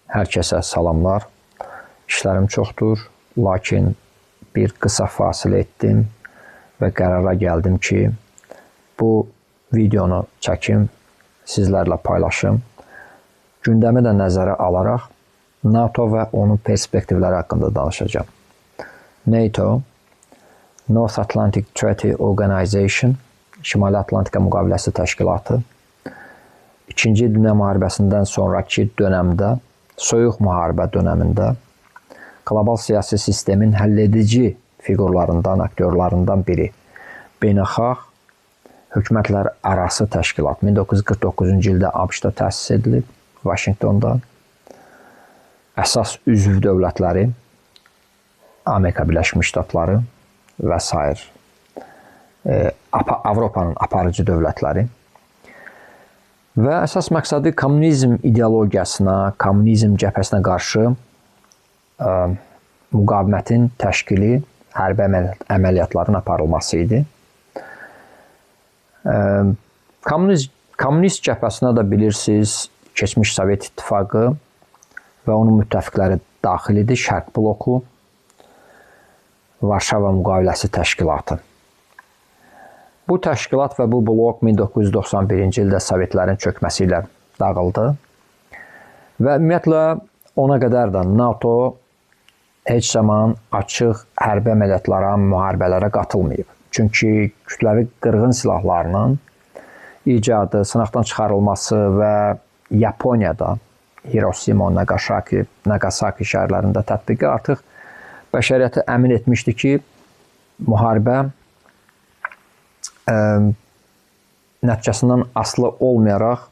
Hər kəsə salamlar. İşlərim çoxdur, lakin bir qısa fasilə etdim və qərara gəldim ki, bu videonu çəkim, sizlərlə paylaşım. Gündəmi də nəzərə alaraq NATO və onun perspektivləri haqqında danışacağım. NATO, North Atlantic Treaty Organization, Şimali Atlantika Müqaviləsi Təşkilatı, İkinci Dünya Müharibəsindən sonraki dönəmdə, soyuq müharibə dönəmində qlobal siyasi sistemin həlledici fiqurlarından, aktyorlarından biri. Beynəlxalq hökumətlər arası təşkilat 1949-cu ildə ABŞ-da təsis edilib, Vaşinqtonda. Əsas üzv dövlətləri Amerika Birləşmiş Ştatları və s. Avropanın aparıcı dövlətləri. Və əsas məqsədi kommunizm ideologiyasına, kommunizm cəbhəsinə qarşı müqavimətin təşkili, hərbi əməliyyatların aparılması idi. Kommunist cəbhəsinə də bilirsiniz, keçmiş Sovet İttifaqı və onun müttəfiqləri daxil idi, Şərq bloku, Varşava Müqaviləsi Təşkilatı. Bu təşkilat və bu blok 1991-ci ildə Sovetlərin çökməsi ilə dağıldı və ümumiyyətlə ona qədər də NATO heç zaman açıq hərbi əməliyyatlara, müharibələrə qatılmayıb. Çünki kütləvi qırğın silahlarının icadı, sınaqdan çıxarılması və Yaponiyada, Hiroşima, Nagasaki şəhərlərində tətbiqi artıq bəşəriyyəti əmin etmişdi ki, müharibə nəticəsindən asılı olmayaraq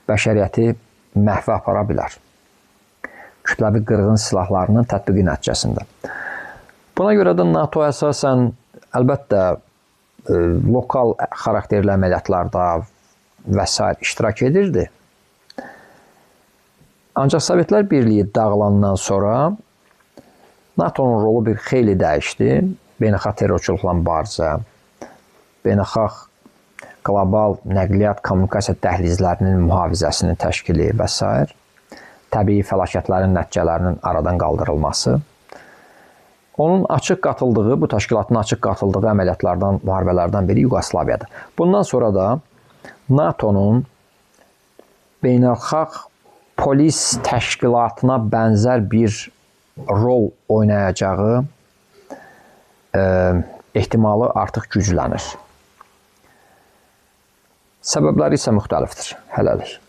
bəşəriyyəti məhvə apara bilər. Kütləvi qırğın silahlarının tətbiqi nəticəsində. Buna görə də NATO əsasən əlbəttə lokal xarakterli əməliyyatlarda və s. iştirak edirdi. Ancaq Sovetlər Birliyi dağılandan sonra NATO'nun rolu bir xeyli dəyişdi. Beynəlxalq terrorçuluqla mübarizə, beynəlxalq qlobal nəqliyyat, kommunikasiya dəhlizlərinin mühafizəsinin təşkili və s. Təbii fəlakətlərin nəticələrinin aradan qaldırılması. Onun açıq qatıldığı, bu təşkilatın açıq qatıldığı əməliyyatlardan, müharibələrdən biri Yugoslaviyadır. Bundan sonra da NATO'nun beynəlxalq polis təşkilatına bənzər bir rol oynayacağı ehtimalı artıq güclənir. Səbəbləri isə müxtəlifdir hələlik.